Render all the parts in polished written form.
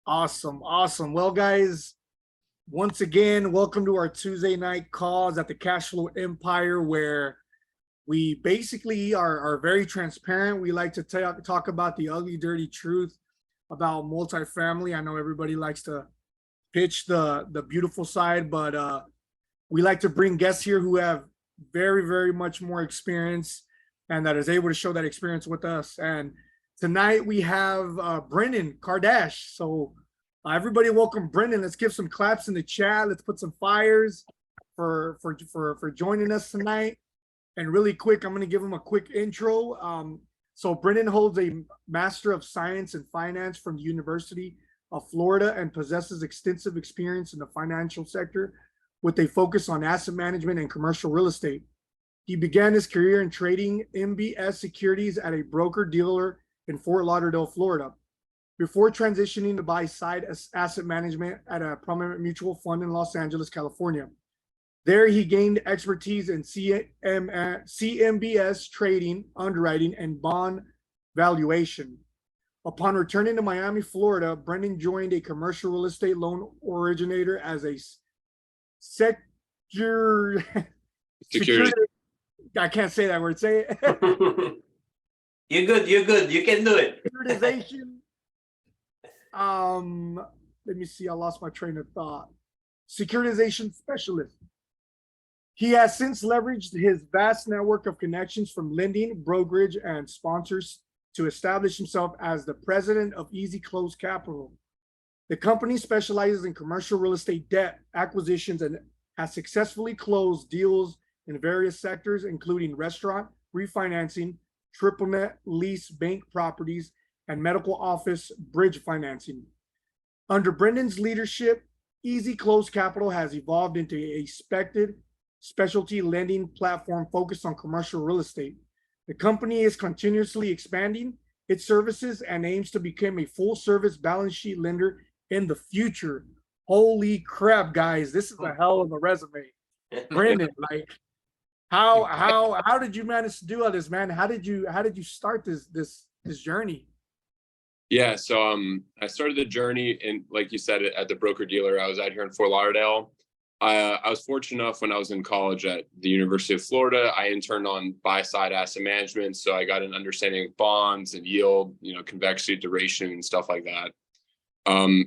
Awesome. Awesome. Well, guys, once again, welcome to our Tuesday night calls at the Cash Flow Empire, where we basically are very transparent. We like to talk about the ugly, dirty truth about multifamily. I know everybody likes to pitch the beautiful side, but we like to bring guests here who have very much more experience and that is able to show that experience with us. And tonight we have Brenden Kardash. So everybody, welcome Brenden. Let's give some claps in the chat. Let's put some fires for joining us tonight. And really quick, I'm going to give him a quick intro. So Brenden holds a Master of Science in Finance from the University of Florida and possesses extensive experience in the financial sector with a focus on asset management and commercial real estate. He began his career in trading CMBS securities at a broker-dealer in Fort Lauderdale, Florida, before transitioning to buy-side asset management at a prominent mutual fund in Los Angeles, California. There, he gained expertise in CMBS trading, underwriting, and bond valuation. Upon returning to Miami, Florida, Brenden joined a commercial real estate loan originator as a security. I can't say that word. Say it. You're good. You can do it. Securitization. Let me see. I lost my train of thought. Securitization specialist. He has since leveraged his vast network of connections from lending, brokerage, and sponsors to establish himself as the president of Easy Close Capital. The company specializes in commercial real estate debt acquisitions and has successfully closed deals in various sectors, including restaurant, refinancing, triple net lease bank properties, and medical office bridge financing. Under Brendan's leadership, Easy Close Capital has evolved into a specialty lending platform focused on commercial real estate. The company is continuously expanding its services and aims to become a full-service balance sheet lender in the future. Holy crap, guys! This is a hell of a resume, Brenden. Like, how did you manage to do all this, man? How did you start this journey? Yeah, so I started the journey in, like you said, at the broker dealer. I was out here in Fort Lauderdale. I was fortunate enough when I was in college at the University of Florida, I interned on buy-side asset management. So I got an understanding of bonds and yield, convexity, duration, and stuff like that.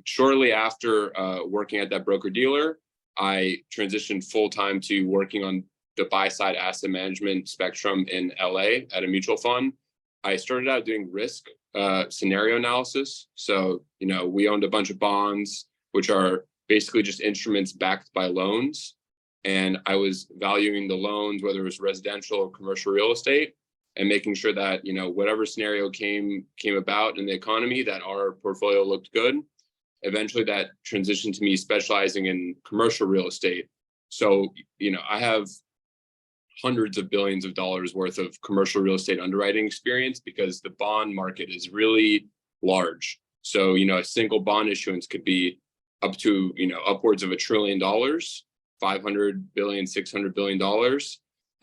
Shortly after working at that broker dealer, I transitioned full-time to working on the buy-side asset management spectrum in LA at a mutual fund. I started out doing risk scenario analysis. So, we owned a bunch of bonds, which are basically just instruments backed by loans. And I was valuing the loans, whether it was residential or commercial real estate, and making sure that, whatever scenario came about in the economy, that our portfolio looked good. Eventually that transitioned to me specializing in commercial real estate. So, I have hundreds of billions of dollars worth of commercial real estate underwriting experience because the bond market is really large. So, a single bond issuance could be up to, upwards of $1 trillion, 500 billion, $600 billion.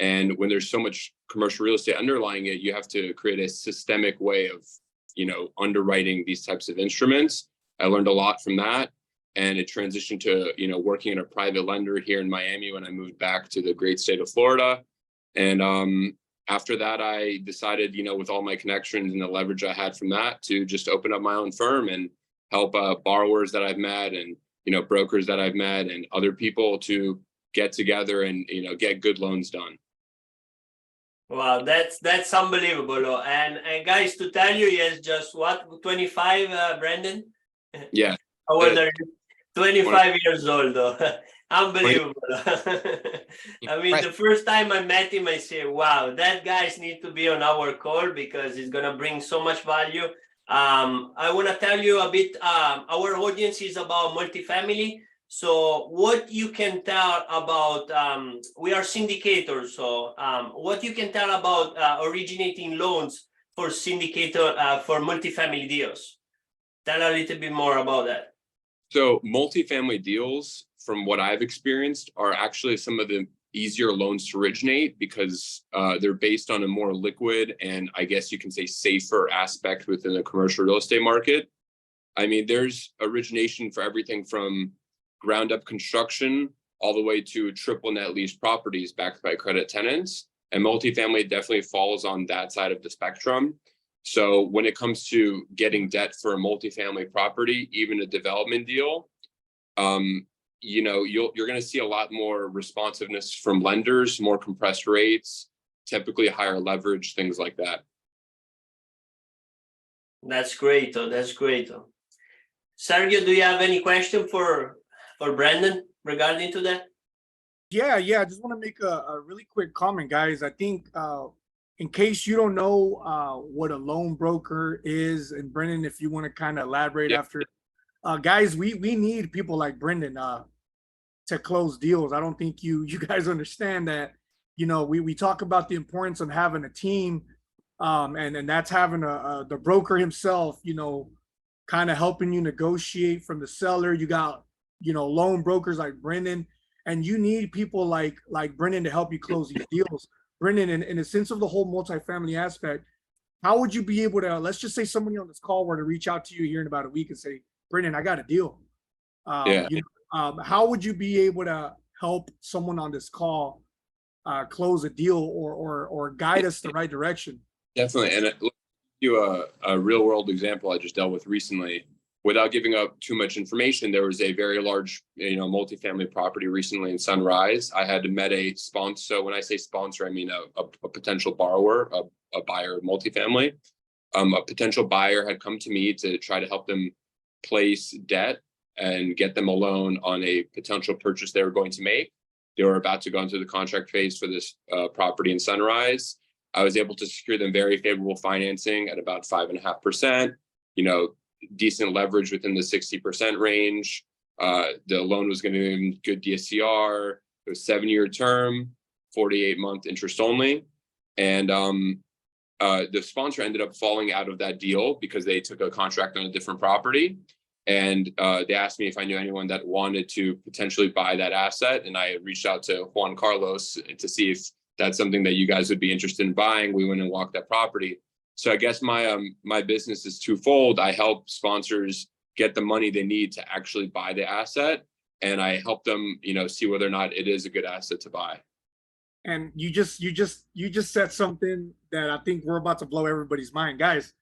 And when there's so much commercial real estate underlying it, you have to create a systemic way of, underwriting these types of instruments. I learned a lot from that. And it transitioned to, working at a private lender here in Miami when I moved back to the great state of Florida. And after that, I decided, with all my connections and the leverage I had from that, to just open up my own firm and help borrowers that I've met and, brokers that I've met and other people to get together and, get good loans done. Wow, that's unbelievable. And guys, to tell you, yes, just 25, Brenden? Yeah. How old are you? 25 years old, though. Unbelievable. I mean, the first time I met him, I said, wow, that guys need to be on our call because he's going to bring so much value. I want to tell you a bit, our audience is about multifamily. So what you can tell about, we are syndicators. So what you can tell about originating loans for syndicator for multifamily deals? Tell a little bit more about that. So multifamily deals, from what I've experienced, are actually some of the easier loans to originate because they're based on a more liquid and I guess you can say safer aspect within the commercial real estate market. I mean, there's origination for everything from ground up construction all the way to triple net lease properties backed by credit tenants. And multifamily definitely falls on that side of the spectrum. So when it comes to getting debt for a multifamily property, even a development deal, you know, you're going to see a lot more responsiveness from lenders, more compressed rates, typically higher leverage, things like that. That's great. That's great. Sergio, do you have any question for Brenden regarding to that? Yeah, I just want to make a really quick comment, guys. I think in case you don't know what a loan broker is, and Brenden, if you want to kind of elaborate after, guys, we need people like Brenden to close deals. I don't think you guys understand that. You know, we talk about the importance of having a team, and that's having the broker himself, you know, kind of helping you negotiate from the seller. You got, you know, loan brokers like Brenden, and you need people like Brenden to help you close these deals. Brenden, in the sense of the whole multifamily aspect, how would you be able to, let's just say somebody on this call were to reach out to you here in about a week and say, Brenden, I got a deal. You know, how would you be able to help someone on this call close a deal or guide us the right direction? Definitely. And I'll give you a real world example I just dealt with recently. Without giving up too much information, there was a very large, you know, multifamily property recently in Sunrise. I had met a sponsor. So when I say sponsor, I mean a potential borrower, a buyer of multifamily. A potential buyer had come to me to try to help them place debt and get them a loan on a potential purchase they were going to make. They were about to go into the contract phase for this property in Sunrise. I was able to secure them very favorable financing at about 5.5%, you know, decent leverage within the 60% range. The loan was going to give them good DSCR. It was 7-year term, 48-month interest only. And the sponsor ended up falling out of that deal because they took a contract on a different property. And they asked me if I knew anyone that wanted to potentially buy that asset. And I reached out to Juan Carlos to see if that's something that you guys would be interested in buying. We went and walked that property. So I guess my business is twofold. I help sponsors get the money they need to actually buy the asset, and I help them, you know, see whether or not it is a good asset to buy. And you just said something that I think we're about to blow everybody's mind, guys.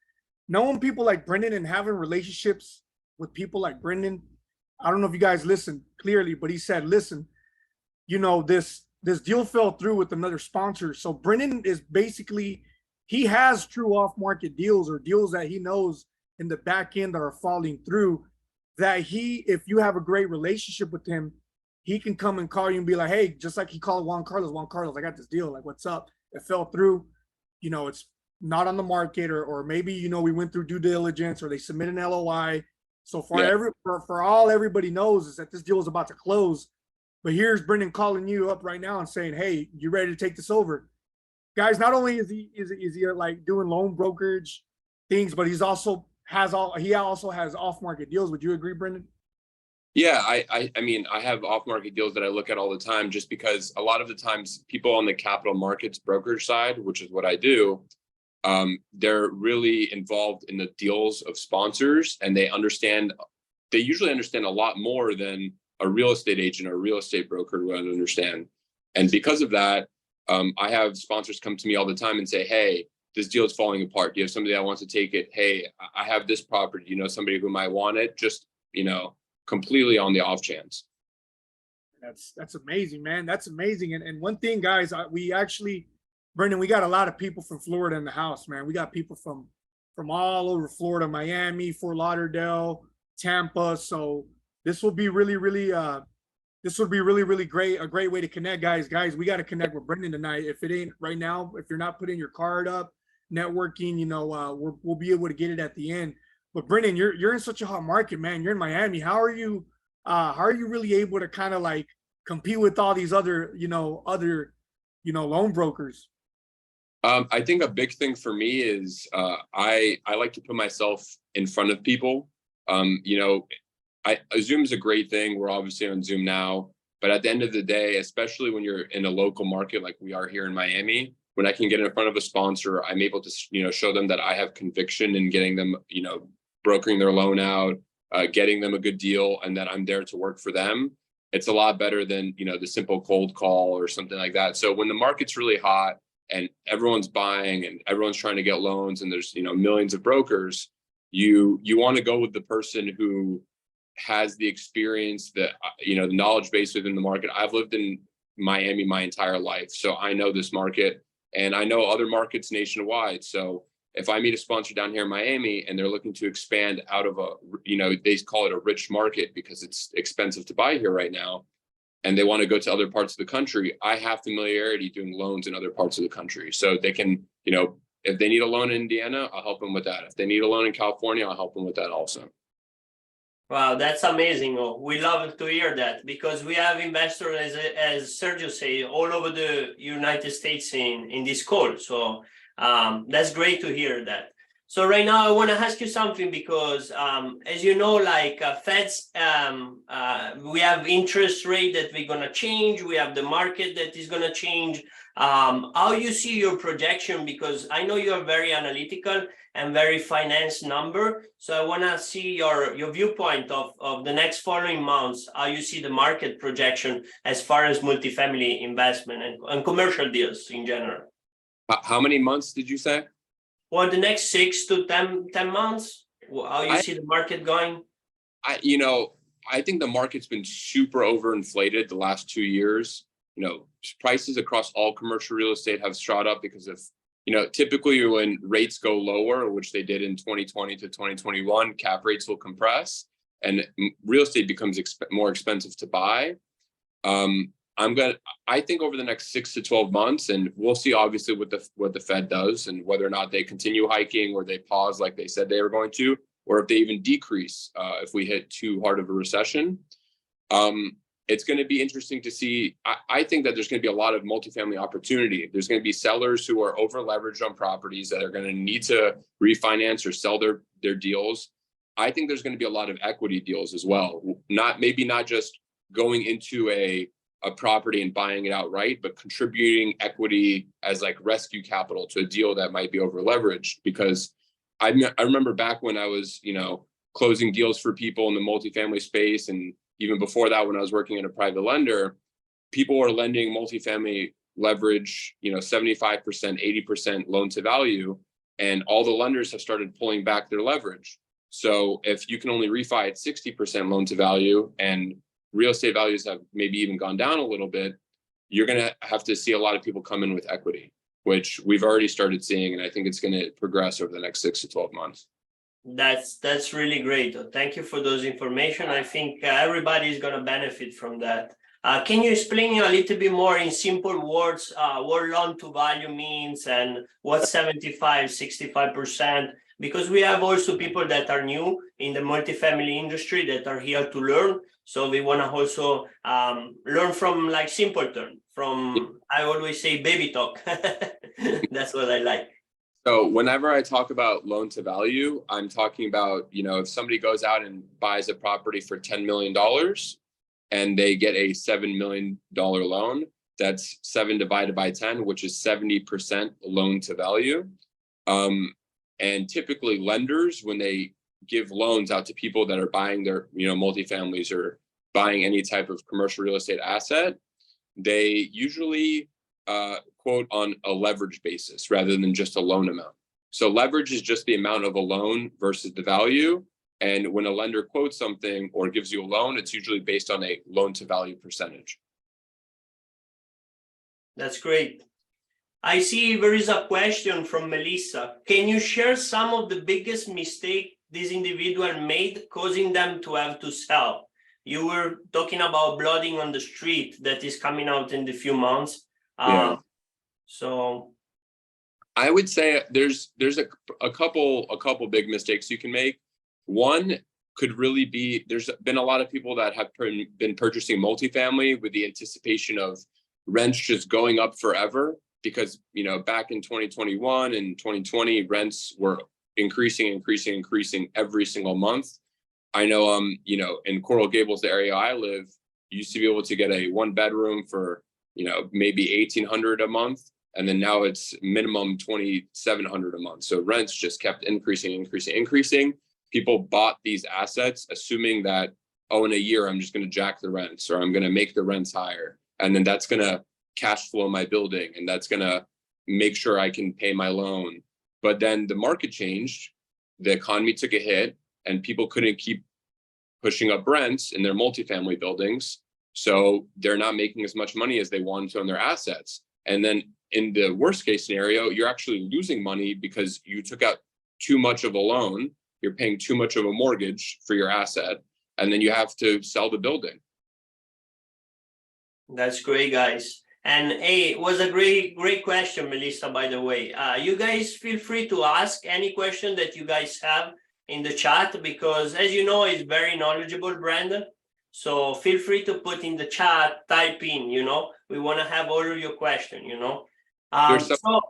Knowing people like Brenden and having relationships with people like Brenden, I don't know if you guys listened clearly, but he said, listen, you know, this deal fell through with another sponsor. So Brenden is basically, he has true off-market deals or deals that he knows in the back end that are falling through, that if you have a great relationship with him, he can come and call you and be like, hey, just like he called Juan Carlos, I got this deal. Like, what's up? It fell through. You know, it's not on the market, or maybe, you know, we went through due diligence or they submit an LOI. So for all everybody knows is that this deal is about to close. But here's Brenden calling you up right now and saying, hey, you ready to take this over? Guys, not only is he like doing loan brokerage things, but he also has off-market deals. Would you agree, Brenden? Yeah, I mean, I have off-market deals that I look at all the time, just because a lot of the times people on the capital markets brokerage side, which is what I do, they're really involved in the deals of sponsors, and they usually understand a lot more than a real estate agent or a real estate broker would understand. And because of that, I have sponsors come to me all the time and say, hey, this deal is falling apart. Do you have somebody that wants to take it? Hey, I have this property. You know, somebody who might want it, just, you know, completely on the off chance. That's amazing, man. That's amazing. And one thing, guys, we actually, Brenden, we got a lot of people from Florida in the house, man. We got people from all over Florida, Miami, Fort Lauderdale, Tampa. So this will be really, really great. A great way to connect, guys. Guys, we got to connect with Brenden tonight. If it ain't right now, if you're not putting your card up, networking, you know, we'll be able to get it at the end. But Brenden, you're in such a hot market, man. You're in Miami. How are you really able to kind of like compete with all these other loan brokers? I think a big thing for me is I like to put myself in front of people. You know, Zoom is a great thing. We're obviously on Zoom now. But at the end of the day, especially when you're in a local market like we are here in Miami, when I can get in front of a sponsor, I'm able to, show them that I have conviction in getting them, brokering their loan out, getting them a good deal, and that I'm there to work for them. It's a lot better than, the simple cold call or something like that. So when the market's really hot and everyone's buying and everyone's trying to get loans and there's, millions of brokers, you want to go with the person who has the experience, the knowledge base within the market. I've lived in Miami my entire life, so I know this market and I know other markets nationwide. So if I meet a sponsor down here in Miami and they're looking to expand out of they call it a rich market because it's expensive to buy here right now, and they want to go to other parts of the country, I have familiarity doing loans in other parts of the country. So they can, if they need a loan in Indiana, I'll help them with that. If they need a loan in California, I'll help them with that also. Wow, that's amazing. Oh, we love to hear that because we have investors, as Sergio said, all over the United States in this call. So that's great to hear that. So right now I want to ask you something because as you know, like Feds, we have interest rate that we're going to change. We have the market that is going to change. How you see your projection? Because I know you are very analytical and very finance number. So I want to see your viewpoint of the next following months, how you see the market projection as far as multifamily investment and commercial deals in general. How many months did you say? Well, the next 6 to 10 months, how you see the market going? I think the market's been super overinflated the last 2 years. Prices across all commercial real estate have shot up because of, typically when rates go lower, which they did in 2020 to 2021, cap rates will compress and real estate becomes more expensive to buy. I think over the next 6 to 12 months, and we'll see obviously what the Fed does and whether or not they continue hiking or they pause like they said they were going to, or if they even decrease if we hit too hard of a recession. It's going to be interesting to see. I think that there's going to be a lot of multifamily opportunity. There's going to be sellers who are over leveraged on properties that are going to need to refinance or sell their deals. I think there's going to be a lot of equity deals as well. Maybe not just going into a property and buying it outright, but contributing equity as like rescue capital to a deal that might be over leveraged. Because I remember back when I was, closing deals for people in the multifamily space, and even before that, when I was working in a private lender, people were lending multifamily leverage, 75%, 80% loan to value, and all the lenders have started pulling back their leverage. So if you can only refi at 60% loan to value and real estate values have maybe even gone down a little bit, you're going to have to see a lot of people come in with equity, which we've already started seeing. And I think it's going to progress over the next 6 to 12 months. That's really great. Thank you for those information. I think everybody is going to benefit from that. Can you explain a little bit more in simple words what loan to value means and what 75, 65%? Because we have also people that are new in the multifamily industry that are here to learn. So we want to also learn from like simple terms, I always say baby talk. That's what I like. So whenever I talk about loan to value, I'm talking about, if somebody goes out and buys a property for $10 million and they get a $7 million loan, that's 7 divided by 10, which is 70% loan to value. And typically lenders, when they give loans out to people that are buying their, multifamilies or buying any type of commercial real estate asset, they usually quote on a leverage basis rather than just a loan amount. So leverage is just the amount of a loan versus the value. And when a lender quotes something or gives you a loan, it's usually based on a loan to value percentage. That's great. I see there is a question from Melissa. Can you share some of the biggest mistake this individual made causing them to have to sell? You were talking about blooding on the street that is coming out in the few months. Yeah. So I would say there's a couple big mistakes you can make. One could really be, there's been a lot of people that have been purchasing multifamily with the anticipation of rents just going up forever because, back in 2021 and 2020, rents were increasing every single month. I know, in Coral Gables, the area I live, used to be able to get a 1-bedroom for, maybe $1,800 a month. And then now it's minimum $2,700 a month. So rents just kept increasing. People bought these assets assuming that, oh, in a year, I'm just going to jack the rents, or I'm going to make the rents higher. And then that's going to cash flow my building, and that's going to make sure I can pay my loan. But then the market changed, the economy took a hit, and people couldn't keep pushing up rents in their multifamily buildings. So they're not making as much money as they wanted to on their assets. And then in the worst case scenario, you're actually losing money because you took out too much of a loan. You're paying too much of a mortgage for your asset, and then you have to sell the building. That's great, guys. And hey, it was a great question, Melissa, by the way. You guys feel free to ask any question that you guys have in the chat, because as you know, he's very knowledgeable, Brenden. So feel free to put in the chat, type in, we want to have all of your questions, So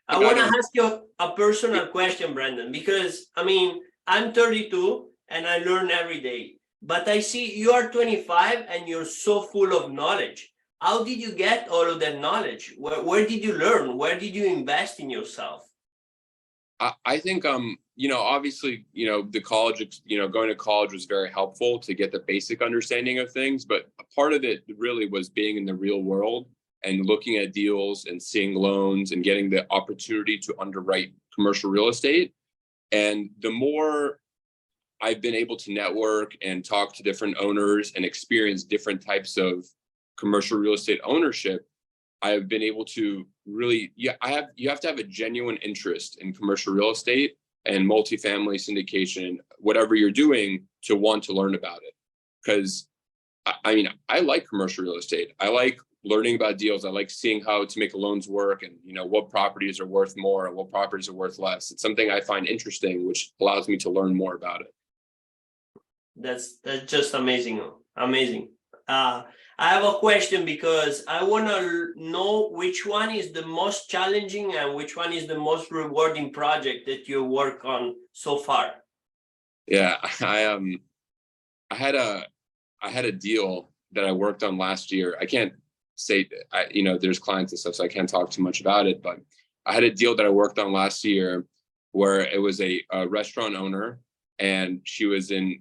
I want to ask you a personal question, Brenden, because I'm 32 and I learn every day, but I see you are 25 and you're so full of knowledge. How did you get all of that knowledge? Where did you learn? Where did you invest in yourself? I think, obviously, the college, going to college was very helpful to get the basic understanding of things. But a part of it really was being in the real world and looking at deals and seeing loans and getting the opportunity to underwrite commercial real estate. And the more I've been able to network and talk to different owners and experience different types of commercial real estate ownership, I've been able to really, you have to have a genuine interest in commercial real estate and multifamily syndication, whatever you're doing, to want to learn about it. Because I like commercial real estate. I like learning about deals. I like seeing how to make loans work, and what properties are worth more and what properties are worth less. It's something I find interesting, which allows me to learn more about it. That's just amazing. I have a question, because I want to know which one is the most challenging and which one is the most rewarding project that you work on so far. Yeah, I had a deal that I worked on last year. I can't say, there's clients and stuff, so I can't talk too much about it, but I had a deal that I worked on last year where it was a restaurant owner. And she was in,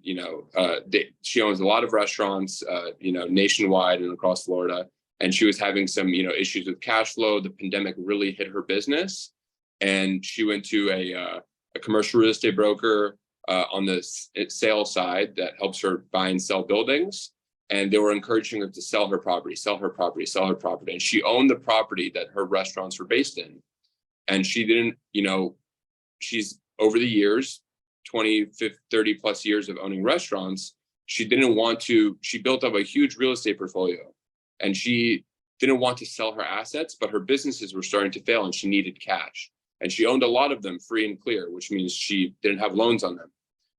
she owns a lot of restaurants, nationwide and across Florida. And she was having some, issues with cash flow. The pandemic really hit her business. And she went to a commercial real estate broker on the sales side that helps her buy and sell buildings. And they were encouraging her to sell her property. And she owned the property that her restaurants were based in. And she didn't, she's over the years, 20, 50, 30 plus years of owning restaurants, she built up a huge real estate portfolio, and she didn't want to sell her assets, but her businesses were starting to fail and she needed cash. And she owned a lot of them free and clear, which means she didn't have loans on them.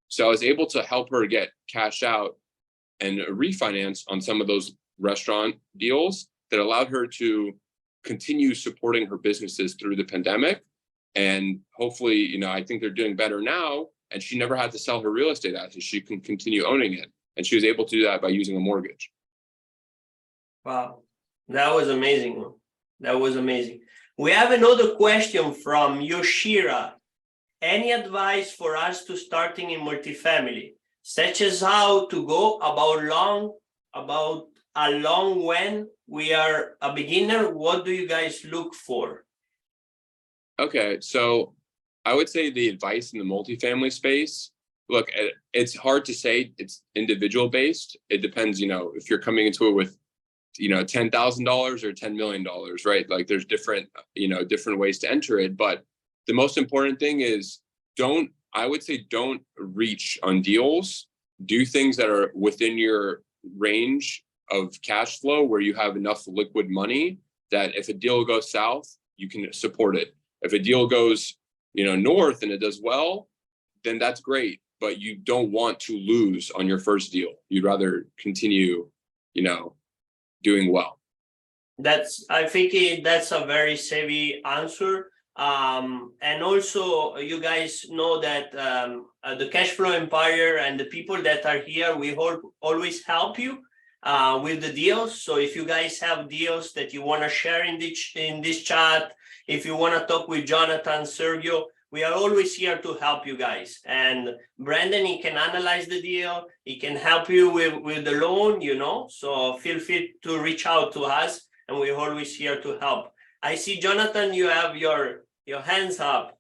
So I was able to help her get cash out and refinance on some of those restaurant deals that allowed her to continue supporting her businesses through the pandemic. And hopefully, I think they're doing better now. And she never had to sell her real estate assets. She can continue owning it. And she was able to do that by using a mortgage. Wow. That was amazing. We have another question from Yoshira. Any advice for us to starting in multifamily, such as how to go about a loan when we are a beginner? What do you guys look for? Okay, so I would say the advice in the multifamily space, look, it's hard to say, it's individual based. It depends, if you're coming into it with, $10,000 or $10 million, right? Like there's different ways to enter it. But the most important thing is don't reach on deals. Do things that are within your range of cash flow, where you have enough liquid money that if a deal goes south, you can support it. If a deal goes north and it does well, then that's great. But you don't want to lose on your first deal. You'd rather continue, doing well. I think that's a very savvy answer. And also, you guys know that the Cash Flow Empire and the people that are here, we always help you. with the deals. So if you guys have deals that you want to share in this chat, if you want to talk with Jonathan, Sergio, we are always here to help you guys. And Brenden, he can analyze the deal. He can help you with the loan, you know. So feel free to reach out to us, and we're always here to help. I see, Jonathan, you have your hands up.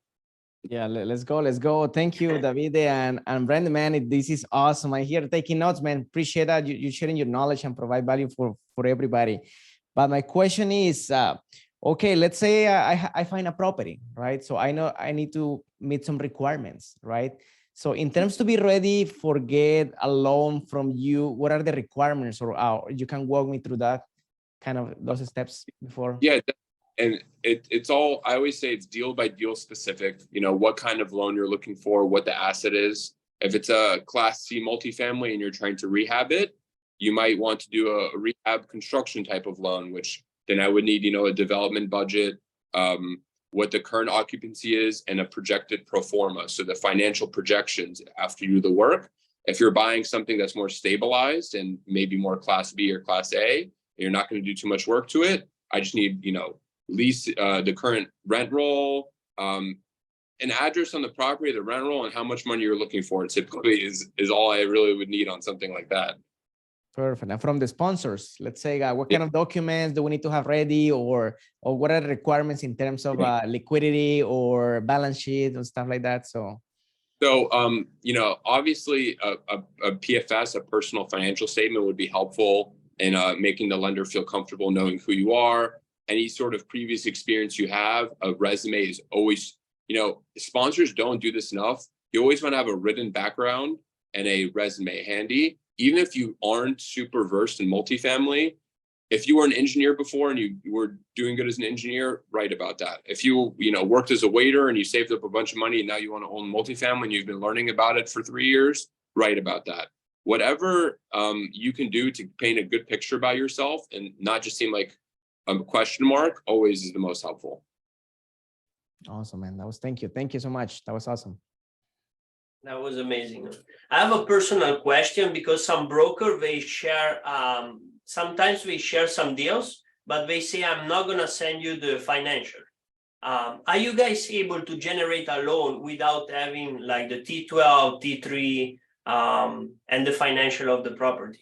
Yeah, let's go. Thank you, David and Brenden, man. This is awesome. I'm here taking notes, man. Appreciate that you sharing your knowledge and provide value for everybody. But my question is, okay, let's say I find a property, right? So I know I need to meet some requirements, right? So in terms to be ready for get a loan from you, what are the requirements, or you can walk me through that kind of those steps before? Yeah. And it's all, I always say it's deal by deal specific, you know, what kind of loan you're looking for, what the asset is. If it's a Class C multifamily and you're trying to rehab it, you might want to do a rehab construction type of loan, which then I would need, you know, a development budget, what the current occupancy is, and a projected pro forma. So the financial projections after you do the work. If you're buying something that's more stabilized and maybe more Class B or Class A, you're not going to do too much work to it. I just need, you know, lease, the current rent roll, an address on the property, the rent roll, and how much money you're looking for. Typically is all I really would need on something like that. Perfect. And from the sponsors, let's say, what kind of documents do we need to have ready, or what are the requirements in terms of liquidity or balance sheet and stuff like that? So, you know, obviously a PFS, a personal financial statement, would be helpful in making the lender feel comfortable knowing who you are. Any sort of previous experience you have. A resume is always, you know, sponsors don't do this enough. You always want to have a written background and a resume handy. Even if you aren't super versed in multifamily, if you were an engineer before and you were doing good as an engineer, write about that. If you know, worked as a waiter and you saved up a bunch of money and now you want to own multifamily and you've been learning about it for 3 years, write about that. Whatever you can do to paint a good picture about yourself and not just seem like a question mark, always is the most helpful. Awesome, man. Thank you so much. That was awesome. That was amazing. I have a personal question, because some broker, they share, sometimes we share some deals, but they say, I'm not going to send you the financial. Are you guys able to generate a loan without having like the T12, T3, and the financial of the property?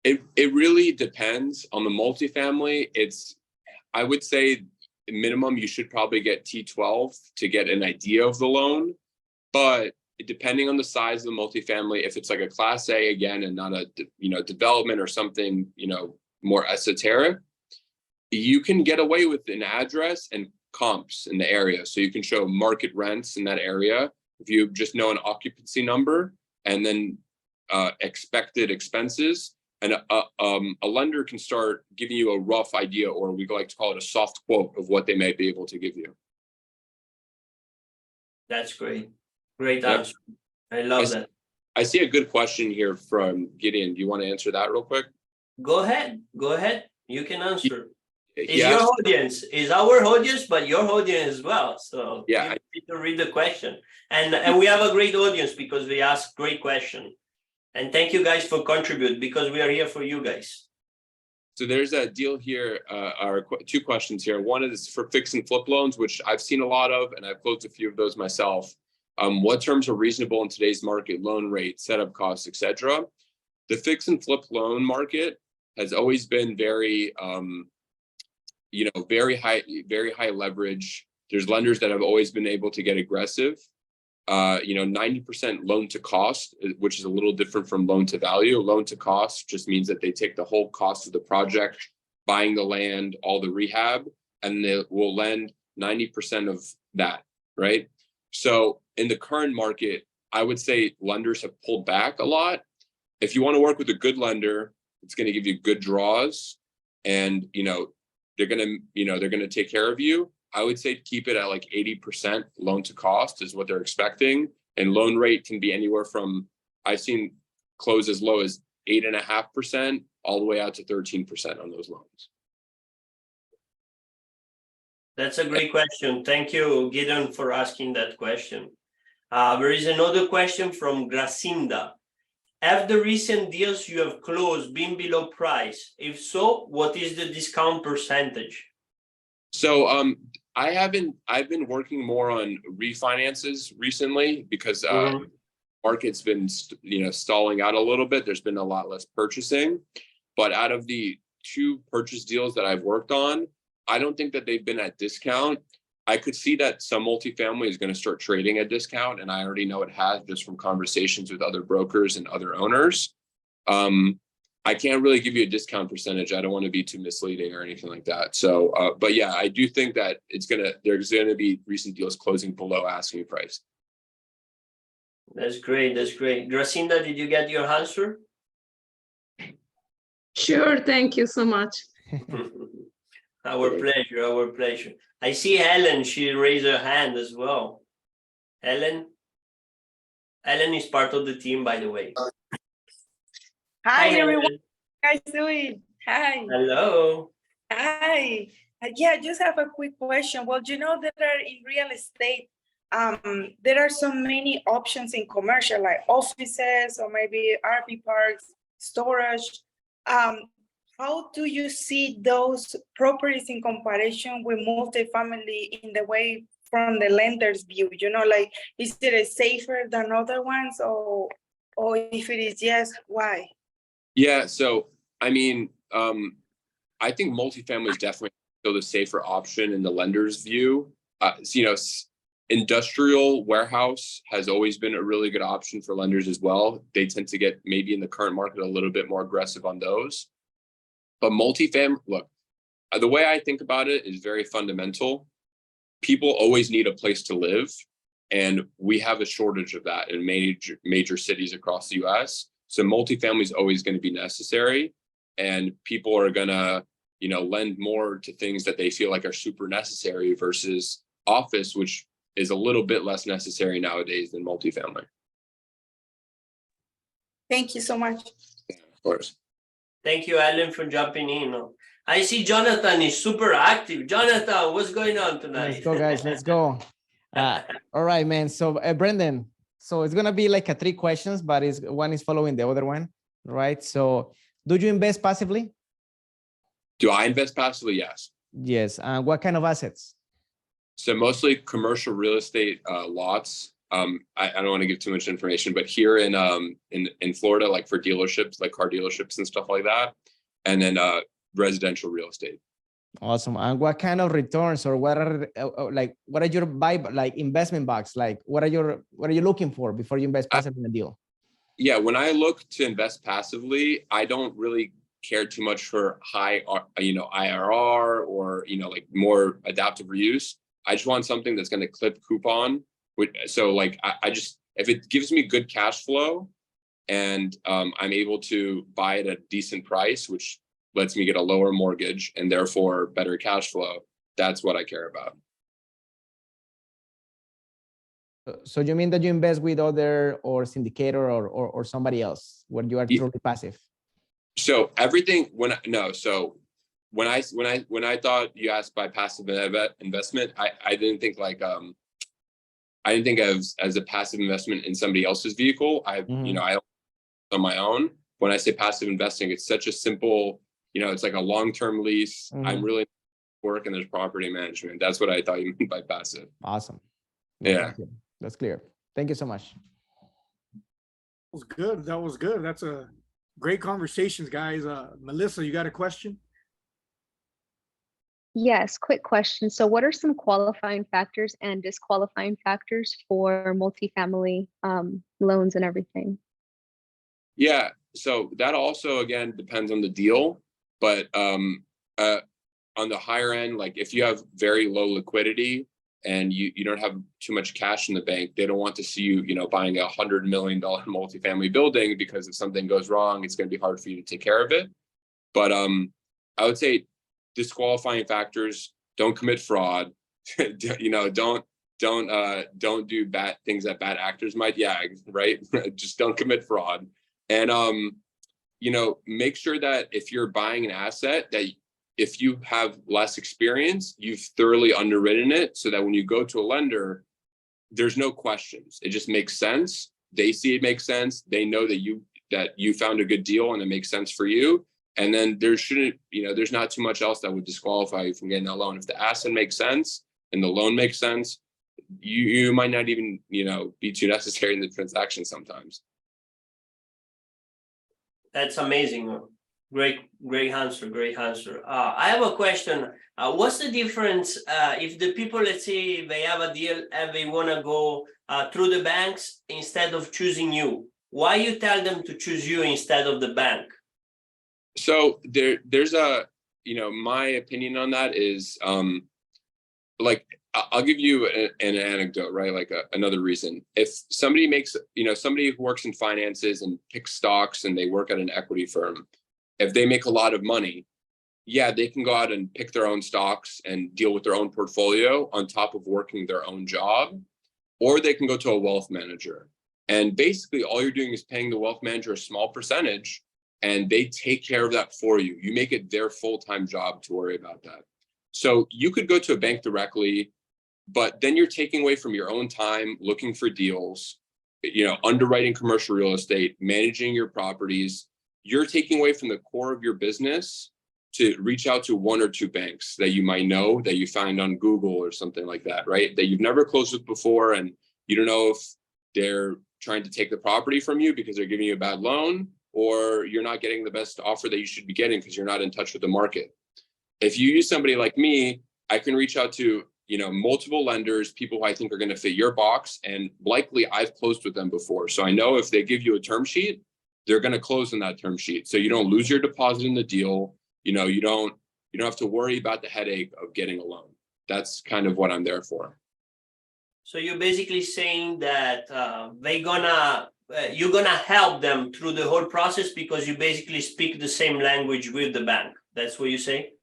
It really depends on the multifamily. I would say minimum you should probably get T12 to get an idea of the loan, but depending on the size of the multifamily, if it's like a Class A again and not a, you know, development or something, you know, more esoteric, you can get away with an address and comps in the area. So you can show market rents in that area if you just know an occupancy number and then expected expenses. And a lender can start giving you a rough idea, or we like to call it a soft quote, of what they may be able to give you. That's great. Great answer. I love that. I see a good question here from Gideon. Do you want to answer that real quick? Go ahead. Go ahead. You can answer. It's Yeah. your audience. It's our audience, but your audience as well. So yeah, you need to read the question. And we have a great audience because we ask great questions. And thank you guys for contributing, because we are here for you guys. So there's a deal here, or two questions here. One is for fix and flip loans, which I've seen a lot of, and I've closed a few of those myself. What terms are reasonable in today's market? Loan rate, setup costs, etc. The fix and flip loan market has always been very, you know, very high leverage. There's lenders that have always been able to get aggressive. You know, 90% loan to cost, which is a little different from loan to value. Loan to cost just means that they take the whole cost of the project, buying the land, all the rehab, and they will lend 90% of that, right? So in the current market, I would say lenders have pulled back a lot. If you want to work with a good lender, it's going to give you good draws, and you know, they're going to take care of you. I would say keep it at like 80% loan to cost is what they're expecting. And loan rate can be anywhere from, I've seen close as low as 8.5% all the way out to 13% on those loans. That's a great question. Thank you, Gideon, for asking that question. There is another question from Gracinda. Have the recent deals you have closed been below price? If so, what is the discount percentage? So I've been working more on refinances recently because market's been stalling out a little bit. There's been a lot less purchasing, but out of the 2 purchase deals that I've worked on, I don't think that they've been at discount. I could see that some multifamily is going to start trading at discount, and I already know it has just from conversations with other brokers and other owners. I can't really give you a discount percentage. I don't want to be too misleading or anything like that. So, but yeah, I do think that there's gonna be recent deals closing below asking price. That's great. That's great. Gracinda, did you get your answer? Sure, thank you so much. Our pleasure, our pleasure. I see Helen, she raised her hand as well. Helen is part of the team, by the way. Hi, Hi, everyone. Helen. How you guys doing? Hi. Hello. Hi. Yeah, I just have a quick question. Well, you know that in real estate, there are so many options in commercial, like offices or maybe RV parks, storage. How do you see those properties in comparison with multifamily in the way from the lender's view? You know, like, is it safer than other ones, or if it is yes, why? Yeah, so I mean, I think multifamily is definitely still the safer option in the lender's view. Industrial warehouse has always been a really good option for lenders as well. They tend to get maybe in the current market a little bit more aggressive on those. But multifamily, look, the way I think about it is very fundamental. People always need a place to live, and we have a shortage of that in major cities across the US. So multifamily is always going to be necessary, and people are going to, lend more to things that they feel like are super necessary versus office, which is a little bit less necessary nowadays than multifamily. Thank you so much. Yeah, of course. Thank you, Alan, for jumping in. I see Jonathan is super active. Jonathan, what's going on tonight? Let's go, guys. Let's go. All right, man. So, Brenden, so it's going to be like 3 questions, but one is following the other one, right? So, do you invest passively? Do I invest passively? Yes. Yes. What kind of assets? So mostly commercial real estate lots. I don't want to give too much information, but here in Florida, like for dealerships, like car dealerships and stuff like that, and then residential real estate. Awesome. And what kind of returns, or what are your investment box? Like, what are you looking for before you invest passively in a deal? Yeah, when I look to invest passively, I don't really care too much for high, IRR or like more adaptive reuse. I just want something that's going to clip coupon. So like I just, if it gives me good cash flow and I'm able to buy at a decent price, which lets me get a lower mortgage and therefore better cash flow, that's what I care about. So you mean that you invest with other or syndicator or somebody else when you are truly passive? So everything when I thought you asked by passive investment, I didn't think like I didn't think of as a passive investment in somebody else's vehicle. I on my own. When I say passive investing, it's such a simple, it's like a long-term lease. I'm really working there's property management. That's what I thought you meant by passive. Awesome. Yeah. That's clear. Thank you so much. That was good. That was good. That's a great conversations, guys. Melissa, you got a question? Yes, quick question. So what are some qualifying factors and disqualifying factors for multifamily loans and everything? Yeah, so that also, again, depends on the deal. But on the higher end, like if you have very low liquidity and you don't have too much cash in the bank, they don't want to see you, buying $100 million multifamily building, because if something goes wrong, it's going to be hard for you to take care of it. But I would say disqualifying factors: don't commit fraud. Don't do bad things that bad actors might. Yeah, right. Just don't commit fraud. And make sure that if you're buying an asset, that if you have less experience, you've thoroughly underwritten it, so that when you go to a lender, there's no questions. It just makes sense. They see it makes sense. They know that you that you found a good deal and it makes sense for you. And then there shouldn't, there's not too much else that would disqualify you from getting that loan. If the asset makes sense and the loan makes sense, you might not even, be too necessary in the transaction sometimes. That's amazing. Great answer. Great answer. I have a question. What's the difference if the people, let's say they have a deal and they want to go through the banks instead of choosing you? Why you tell them to choose you instead of the bank? So there's my opinion on that is like, I'll give you an anecdote, right? Like another reason. If somebody somebody who works in finances and picks stocks and they work at an equity firm, if they make a lot of money, yeah, they can go out and pick their own stocks and deal with their own portfolio on top of working their own job, or they can go to a wealth manager. And basically all you're doing is paying the wealth manager a small percentage and they take care of that for you. You make it their full-time job to worry about that. So you could go to a bank directly, but then you're taking away from your own time looking for deals, underwriting commercial real estate, managing your properties. You're taking away from the core of your business to reach out to one or two banks that you might know, that you find on Google or something like that, right? That you've never closed with before, and you don't know if they're trying to take the property from you because they're giving you a bad loan, or you're not getting the best offer that you should be getting because you're not in touch with the market. If you use somebody like me, I can reach out to multiple lenders, people who I think are going to fit your box, and likely I've closed with them before. So I know if they give you a term sheet, they're going to close on that term sheet. So you don't lose your deposit in the deal. You don't have to worry about the headache of getting a loan. That's kind of what I'm there for. So you're basically saying that you're gonna help them through the whole process because you basically speak the same language with the bank. That's what you say?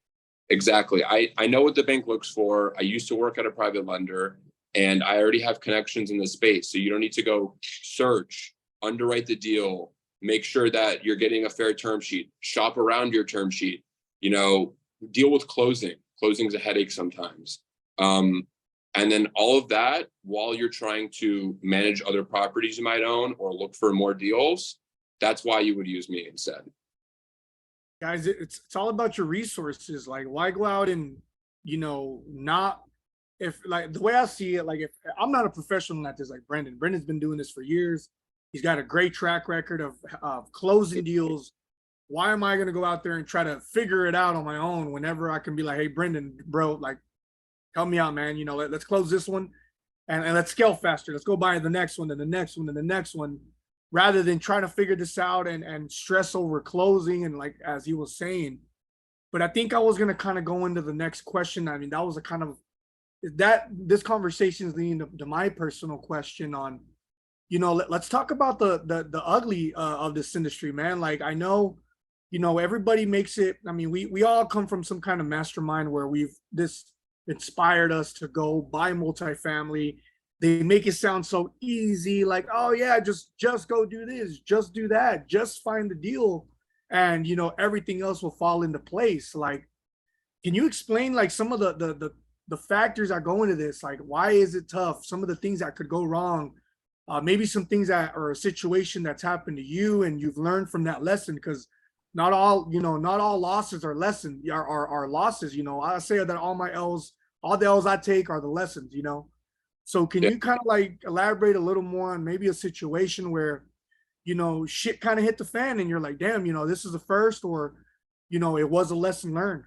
Exactly. I know what the bank looks for. I used to work at a private lender and I already have connections in the space. So you don't need to go search, underwrite the deal, make sure that you're getting a fair term sheet, shop around your term sheet, deal with closing. Closing's a headache sometimes. And then all of that while you're trying to manage other properties you might own or look for more deals. That's why you would use me instead. Guys, it's all about your resources. Like, why go out and, not, if like the way I see it, like if I'm not a professional at this, like Brendan's been doing this for years. He's got a great track record of closing deals. Why am I going to go out there and try to figure it out on my own whenever I can be like, hey, Brenden, bro, like, help me out, man. Let's close this one and let's scale faster. Let's go buy the next one and the next one and the next one, rather than trying to figure this out and stress over closing. And like, as he was saying, but I think I was going to kind of go into the next question. I mean, that was a kind of this conversation is leading to my personal question on, let's talk about the ugly of this industry, man. Like, I know, everybody makes it. I mean, we all come from some kind of mastermind where this inspired us to go buy multifamily. They make it sound so easy, like, oh yeah, just go do this, just do that, just find the deal, and everything else will fall into place. Like, can you explain like some of the factors that go into this? Like, why is it tough? Some of the things that could go wrong, maybe some things that are a situation that's happened to you and you've learned from that lesson, because not all losses are lessons, are losses. I say that all the L's I take are the lessons, So can you kind of like elaborate a little more on maybe a situation where, shit kind of hit the fan and you're like, damn, this is the first, or, it was a lesson learned.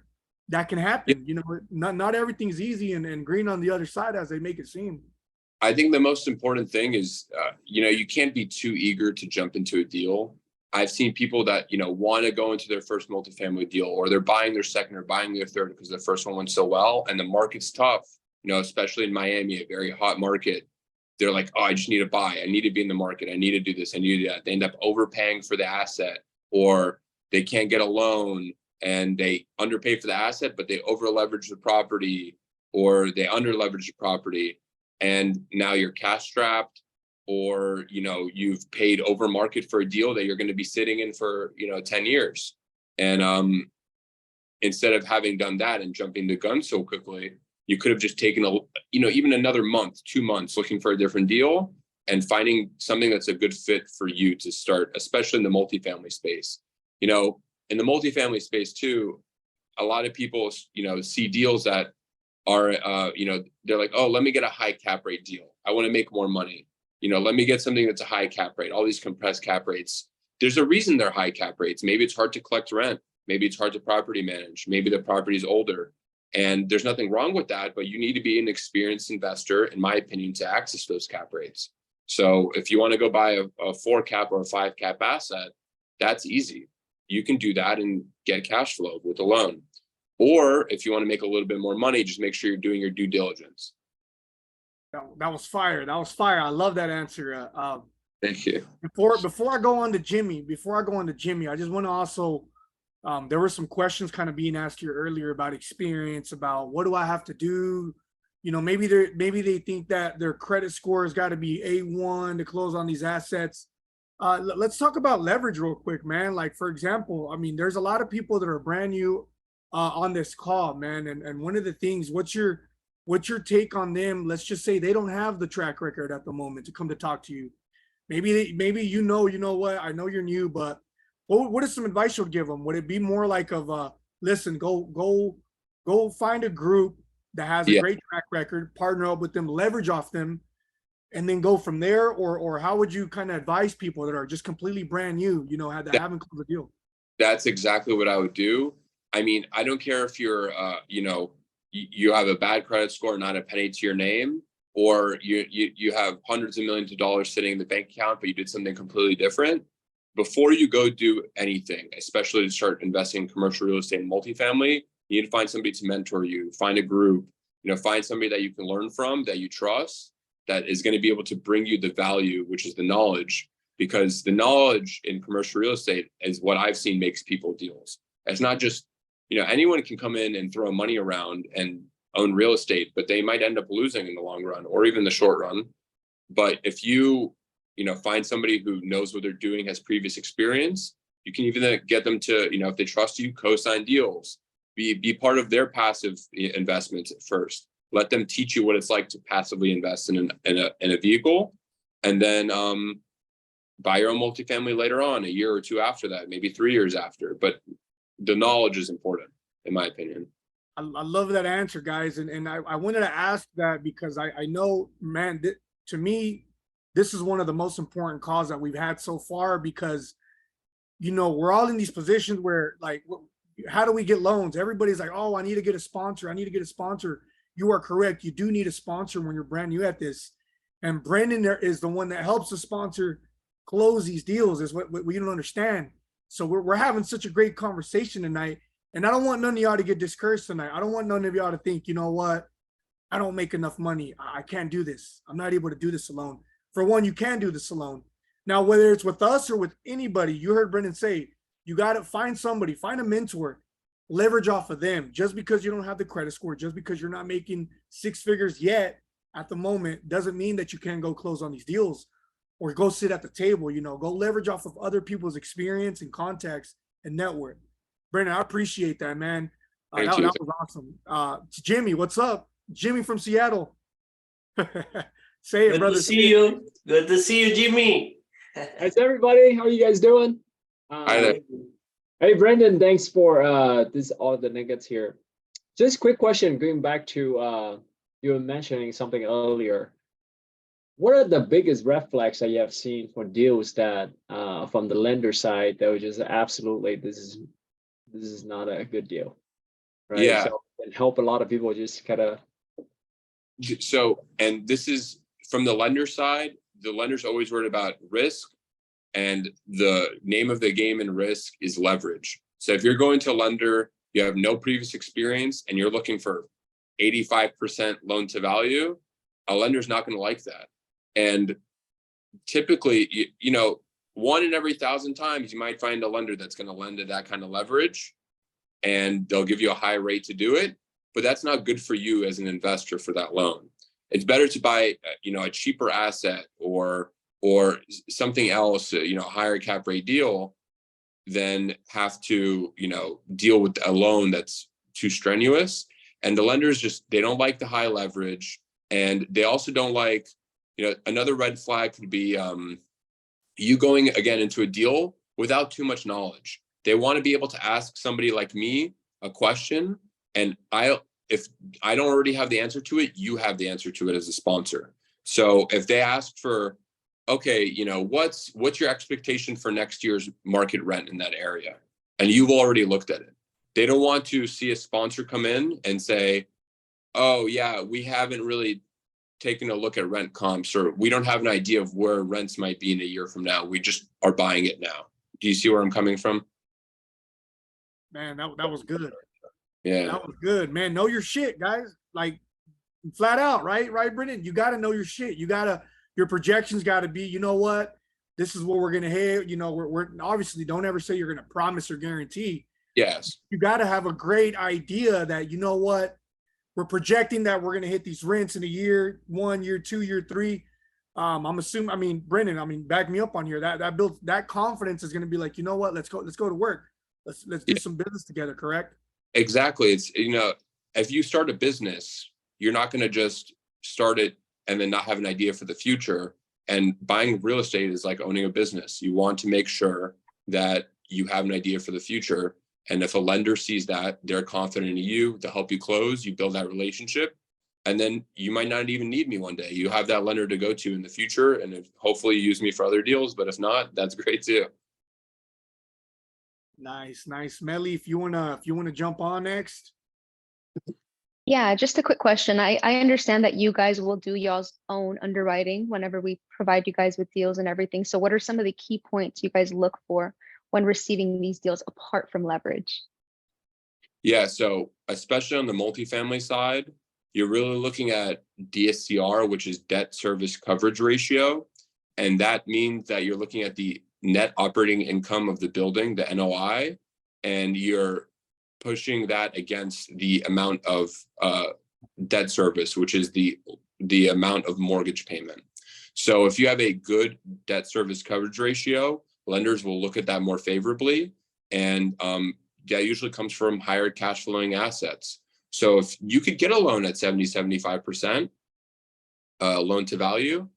That can happen. Not everything's easy and green on the other side as they make it seem. I think the most important thing is, you can't be too eager to jump into a deal. I've seen people that, want to go into their first multifamily deal, or they're buying their second or buying their third because the first one went so well and the market's tough, especially in Miami, a very hot market. They're like, oh, I just need to buy. I need to be in the market. I need to do this. I need to do that. They end up overpaying for the asset, or they can't get a loan and they underpay for the asset, but they over leverage the property, or they under leverage the property. And now you're cash strapped, or, you've paid over market for a deal that you're going to be sitting in for, 10 years. And instead of having done that and jumping the gun so quickly, you could have just taken even another month, 2 months looking for a different deal. and finding something that's a good fit for you to start, especially in the multifamily space. You know, in the multifamily space too, a lot of people, you know, see deals that are, you know, they're like, oh, let me get a high cap rate deal. I want to make more money. You know, let me get something that's a high cap rate, all these compressed cap rates. There's a reason they're high cap rates. Maybe it's hard to collect rent. Maybe it's hard to property manage. Maybe the property is older. And there's nothing wrong with that, but you need to be an experienced investor, in my opinion, to access those cap rates. So if you want to go buy a 4 cap or a 5 cap asset, that's easy. You can do that and get cash flow with a loan. Or if you want to make a little bit more money, just make sure you're doing your due diligence. That was fire. That was fire. I love that answer. Thank you. Before I go on to Jimmy, I just want to also, there were some questions kind of being asked here earlier about experience, about what do I have to do? You know, maybe they think that their credit score has got to be A1 to close on these assets. Let's talk about leverage real quick, man. Like, for example, I mean, there's a lot of people that are brand new on this call, man. And one of the things, what's your take on them? Let's just say they don't have the track record at the moment to come to talk to you. Maybe you know what, I know you're new, but what is some advice you'll give them? Would it be more like of listen, go find a group that has a great track record, partner up with them, leverage off them, and then go from there? Or how would you kind of advise people that are just completely brand new, you know, haven't closed a deal? That's exactly what I would do. I mean, I don't care if you're, you know, you have a bad credit score, not a penny to your name, or you have hundreds of millions of dollars sitting in the bank account, but you did something completely different. Before you go do anything, especially to start investing in commercial real estate and multifamily, you need to find somebody to mentor you, find a group, you know, find somebody that you can learn from, that you trust, that is going to be able to bring you the value, which is the knowledge, because the knowledge in commercial real estate is what I've seen makes people deals. It's not just, you know, anyone can come in and throw money around and own real estate, but they might end up losing in the long run or even the short run. But if you know, find somebody who knows what they're doing, has previous experience, you can even get them to, you know, if they trust you, co-sign deals, be part of their passive investments at first. Let them teach you what it's like to passively invest in a vehicle, and then buy your own multifamily later on, a year or two after that, maybe 3 years after. But the knowledge is important, in my opinion. I love that answer, guys. And I wanted to ask that because I know, man, to me, this is one of the most important calls that we've had so far, because, you know, we're all in these positions where, like, how do we get loans? Everybody's like, oh, I need to get a sponsor. I need to get a sponsor. You are correct. You do need a sponsor when you're brand new at this. And Brenden is the one that helps the sponsor close these deals, is what we don't understand. So we're having such a great conversation tonight. And I don't want none of y'all to get discouraged tonight. I don't want none of y'all to think, you know what, I don't make enough money. I can't do this. I'm not able to do this alone. For one, you can do this alone. Now, whether it's with us or with anybody, you heard Brenden say, you got to find somebody, find a mentor, leverage off of them. Just because you don't have the credit score, just because you're not making 6 figures yet at the moment, doesn't mean that you can't go close on these deals or go sit at the table. You know, go leverage off of other people's experience and contacts and network. Brenden, I appreciate that, man. That was awesome. Jimmy, what's up? Jimmy from Seattle. Say it, Good brother. To see you. Good to see you, Jimmy. How's everybody? How are you guys doing? Hi there. Hey, Brenden, thanks for all the nuggets here. Just quick question, going back to you were mentioning something earlier. What are the biggest red flags that you have seen for deals that from the lender side that was just absolutely this is not a good deal, right? Yeah. So it help a lot of people just kind of. So, and this is from the lender side. The lender's always worried about risk, and the name of the game in risk is leverage. So if you're going to a lender, you have no previous experience, and you're looking for 85% loan to value, a lender's not going to like that. And typically, you know, 1 in every 1,000 times, you might find a lender that's going to lend at that kind of leverage, and they'll give you a high rate to do it. But that's not good for you as an investor for that loan. It's better to buy, you know, a cheaper asset or something else, you know, higher cap rate deal, than have to, you know, deal with a loan that's too strenuous. And the lenders they don't like the high leverage, and they also don't like Another red flag could be you going again into a deal without too much knowledge. They want to be able to ask somebody like me a question, and if I don't already have the answer to it, you have the answer to it as a sponsor. So if they ask for, okay, what's your expectation for next year's market rent in that area? And you've already looked at it. They don't want to see a sponsor come in and say, oh yeah, we haven't really taken a look at rent comps, or we don't have an idea of where rents might be in a year from now. We just are buying it now. Do you see where I'm coming from? Man, that was good. Yeah. That was good, man. Know your shit, guys. Like flat out, right? Right, Brenden? You got to know your shit. Your projections got to be, you know what? This is what we're going to hit. We're obviously don't ever say you're going to promise or guarantee. Yes. You got to have a great idea that, you know what? We're projecting that we're going to hit these rents in a year, 1 year, 2 year, 3. I'm assuming, Brenden, back me up on here. That confidence is going to be like, you know what? Let's go to work. Let's do some business together. Correct? Exactly. It's, if you start a business, you're not going to just start it and then not have an idea for the future. And buying real estate is like owning a business. You want to make sure that you have an idea for the future. And if a lender sees that, they're confident in you to help you close, you build that relationship. And then you might not even need me one day. You have that lender to go to in the future. And hopefully you use me for other deals. But if not, that's great too. Nice. Melly, if you wanna jump on next. Yeah, just a quick question. I understand that you guys will do y'all's own underwriting whenever we provide you guys with deals and everything. So what are some of the key points you guys look for when receiving these deals apart from leverage? Yeah, so especially on the multifamily side, you're really looking at DSCR, which is debt service coverage ratio. And that means that you're looking at the net operating income of the building, the NOI, and you're pushing that against the amount of debt service, which is the amount of mortgage payment. So if you have a good debt service coverage ratio, lenders will look at that more favorably. And that usually comes from higher cash flowing assets. So if you could get a loan at 70-75% loan to value,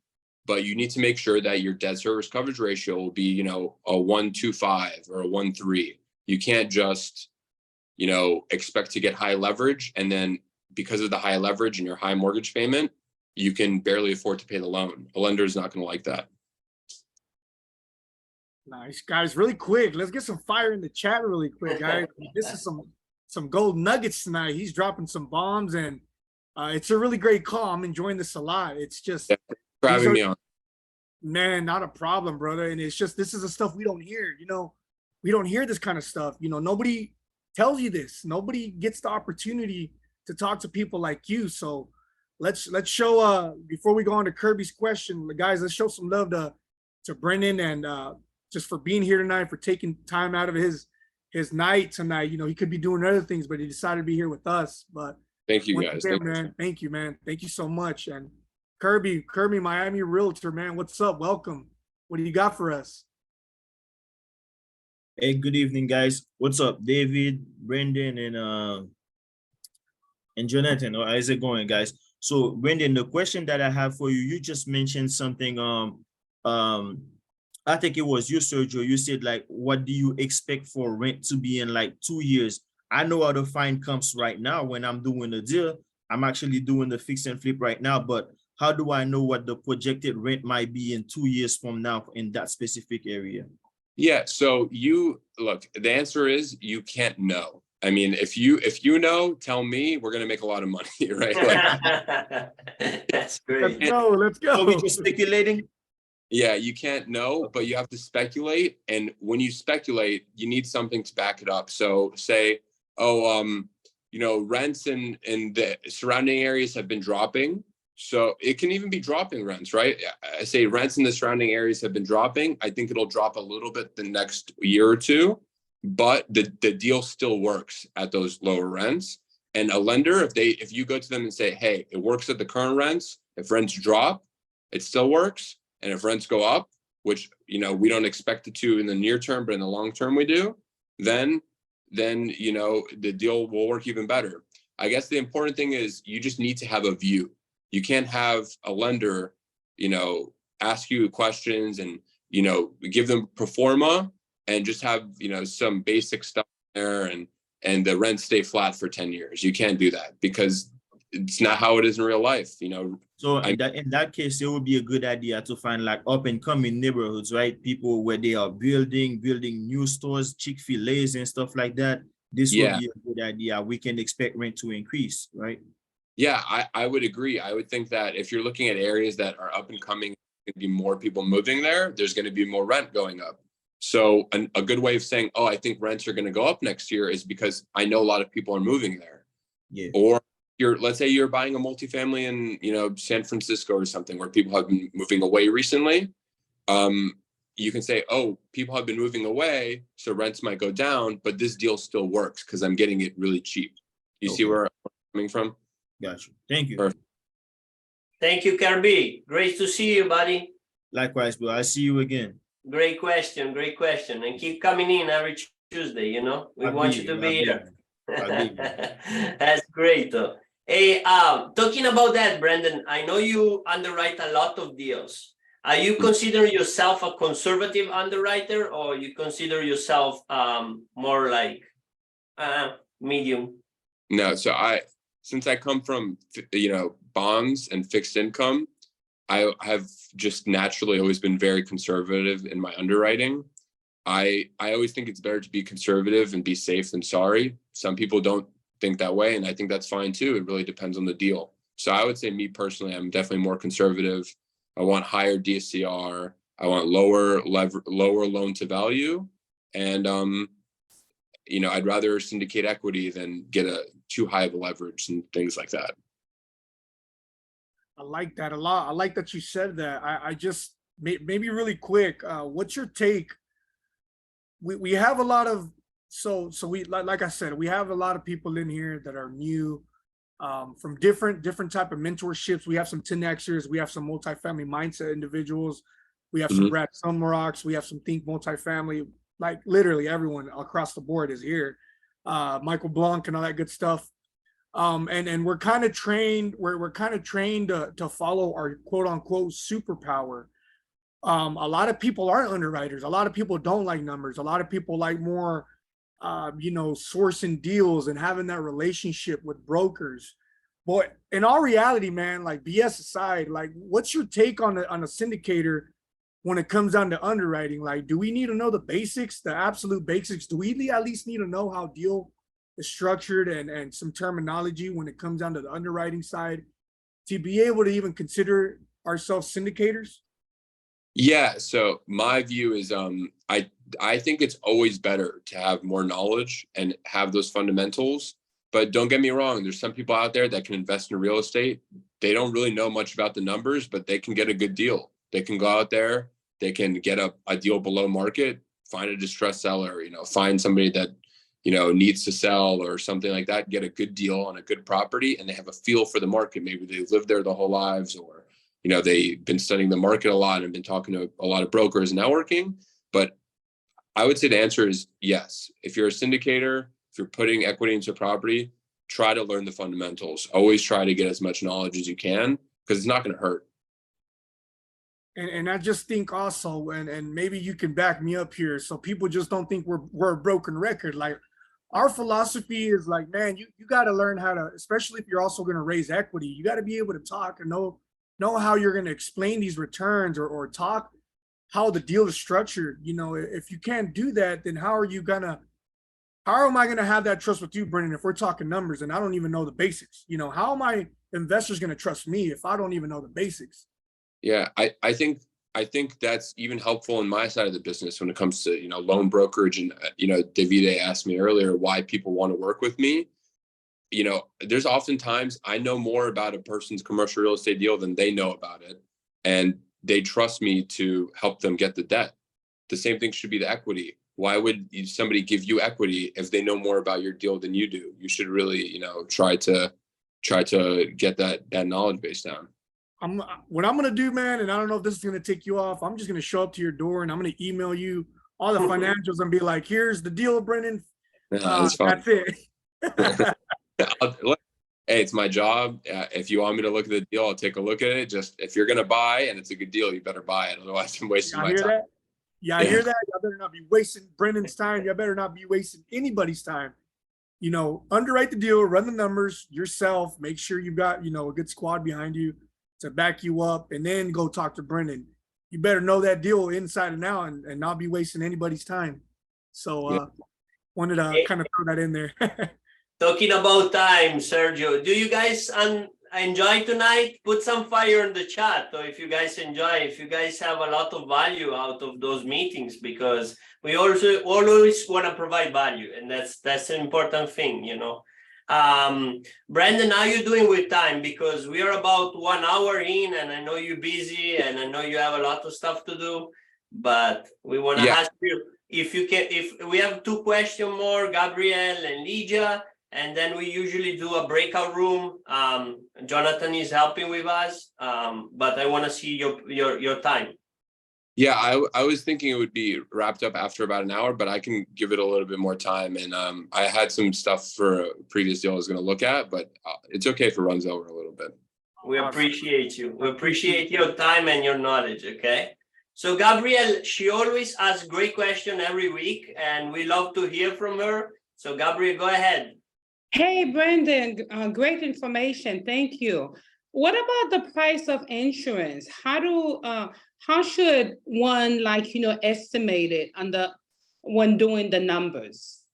but you need to make sure that your debt service coverage ratio will be, a 1.25 or a 1.3. You can't just, expect to get high leverage. And then because of the high leverage and your high mortgage payment, you can barely afford to pay the loan. A lender is not going to like that. Nice, guys. Really quick, let's get some fire in the chat really quick, guys. This is some gold nuggets tonight. He's dropping some bombs, and it's a really great call. I'm enjoying this a lot. It's just for having me on. Man, not a problem, brother. And it's just, this is the stuff we don't hear. We don't hear this kind of stuff. Nobody tells you this. Nobody gets the opportunity to talk to people like you. So let's show before we go on to Kirby's question, guys, let's show some love to Brenden and just for being here tonight, for taking time out of his night tonight. He could be doing other things, but he decided to be here with us. But thank you, guys. Thank you, man. Thank you so much. And Kirby, Miami Realtor, man, what's up? Welcome. What do you got for us? Hey, good evening, guys. What's up, David, Brenden, and Jonathan? How is it going, guys? So, Brenden, the question that I have for you, you just mentioned something. I think it was you, Sergio. You said, like, what do you expect for rent to be in like 2 years? I know how to find comps right now when I'm doing a deal. I'm actually doing the fix and flip right now, but how do I know what the projected rent might be in 2 years from now in that specific area? Yeah, so the answer is you can't know. I mean, if you know, tell me, we're going to make a lot of money, right? That's great. Let's go. So we're just speculating? Yeah, you can't know, but you have to speculate. And when you speculate, you need something to back it up. So say, rents in the surrounding areas have been dropping. So it can even be dropping rents, right? I say rents in the surrounding areas have been dropping. I think it'll drop a little bit the next year or two, but the deal still works at those lower rents. And a lender, if you go to them and say, hey, it works at the current rents, if rents drop, it still works. And if rents go up, which, we don't expect it to in the near term, but in the long term we do, then the deal will work even better. I guess the important thing is you just need to have a view. You can't have a lender, ask you questions and, give them pro forma and just have, some basic stuff there and the rent stay flat for 10 years. You can't do that because it's not how it is in real life, So in that case, it would be a good idea to find like up and coming neighborhoods, right? People where they are building new stores, Chick-fil-A's and stuff like that. This would be a good idea. We can expect rent to increase, right? Yeah, I would agree. I would think that if you're looking at areas that are up and coming, going to be more people moving there, there's going to be more rent going up. So a good way of saying, oh, I think rents are going to go up next year is because I know a lot of people are moving there. Yeah. Or let's say you're buying a multifamily in, San Francisco or something where people have been moving away recently. You can say, oh, people have been moving away, so rents might go down, but this deal still works because I'm getting it really cheap. You see where I'm coming from? Gotcha. Thank you. Perfect. Thank you, Kirby. Great to see you, buddy. Likewise, bro. I'll see you again. Great question. And keep coming in every Tuesday, We want you to be here. That's great, though. Hey, talking about that, Brenden, I know you underwrite a lot of deals. Are you considering yourself a conservative underwriter, or you consider yourself more like medium? No, so since I come from, bonds and fixed income, I have just naturally always been very conservative in my underwriting. I always think it's better to be conservative and be safe than sorry. Some people don't think that way, and I think that's fine too. It really depends on the deal. So I would say me personally, I'm definitely more conservative. I want higher DSCR. I want lower loan to value. And, I'd rather syndicate equity than get too high of a leverage and things like that. I like that a lot. I like that you said that. I just maybe really quick. What's your take? We have a lot of so we like I said, we have a lot of people in here that are new, from different type of mentorships. We have some 10Xers, we have some multifamily mindset individuals, we have some Brad Summerocks, we have some Think Multifamily. Like literally everyone across the board is here. Michael Blanc and all that good stuff. And we're kind of trained, we're kind of trained to follow our quote unquote superpower. A lot of people aren't underwriters. A lot of people don't like numbers. A lot of people like more, sourcing deals and having that relationship with brokers. But in all reality, man, like BS aside, like what's your take on a syndicator when it comes down to underwriting? Like, do we need to know the basics, the absolute basics? Do we at least need to know how deal is structured and some terminology when it comes down to the underwriting side to be able to even consider ourselves syndicators? Yeah. So my view is, I think it's always better to have more knowledge and have those fundamentals, but don't get me wrong. There's some people out there that can invest in real estate. They don't really know much about the numbers, but they can get a good deal. They can go out there, they can get a deal below market, find a distressed seller, find somebody that, needs to sell or something like that, get a good deal on a good property, and they have a feel for the market. Maybe they've lived there their whole lives, or, they've been studying the market a lot and been talking to a lot of brokers and networking. But I would say the answer is yes. If you're a syndicator, if you're putting equity into property, try to learn the fundamentals. Always try to get as much knowledge as you can, because it's not going to hurt. And I just think also, and maybe you can back me up here, so people just don't think we're a broken record. Like our philosophy is like, man, you got to learn how to, especially if you're also going to raise equity, you got to be able to talk and know how you're going to explain these returns or talk how the deal is structured. If you can't do that, then how am I going to have that trust with you, Brenden, if we're talking numbers and I don't even know the basics? How are my investors going to trust me if I don't even know the basics? Yeah, I think that's even helpful in my side of the business when it comes to, loan brokerage. And, Davide asked me earlier why people want to work with me. There's oftentimes I know more about a person's commercial real estate deal than they know about it. And they trust me to help them get the debt. The same thing should be the equity. Why would somebody give you equity if they know more about your deal than you do? You should really, try to get that knowledge base down. What I'm gonna do, man, and I don't know if this is gonna take you off. I'm just gonna show up to your door and I'm gonna email you all the financials and be like, "Here's the deal, Brenden." That's fine. That's it. hey, it's my job. If you want me to look at the deal, I'll take a look at it. Just if you're gonna buy and it's a good deal, you better buy it. Otherwise, I'm wasting I my hear time. that. Yeah, I hear that. Y'all better not be wasting Brendan's time. Y'all better not be wasting anybody's time. You know, underwrite the deal, run the numbers yourself, make sure you've got, you know, a good squad behind you to back you up, and then go talk to Brendan. You better know that deal inside and out and not be wasting anybody's time. So wanted to kind of throw that in there. Talking about time, Sergio, do you guys enjoy tonight? Put some fire in the chat. So if you guys enjoy, if you guys have a lot of value out of those meetings, because we also always want to provide value, and that's an important thing, you know. Brenden, how you doing with time? Because we are about 1 hour in, and I know you're busy, and I know you have a lot of stuff to do, but we want to ask you if you can. If we have 2 questions more, Gabriel and Lydia. And then we usually do a breakout room. Jonathan is helping with us, but I want to see your time. Yeah, I was thinking it would be wrapped up after about an hour, but I can give it a little bit more time. And I had some stuff for a previous deal I was going to look at, but it's okay if it runs over a little bit. We appreciate you. We appreciate your time and your knowledge, okay? So Gabrielle, she always asks great question every week, and we love to hear from her. So Gabrielle, go ahead. Hey, Brenden, great information. Thank you. What about the price of insurance? How should one, like, you know, estimate it when doing the numbers?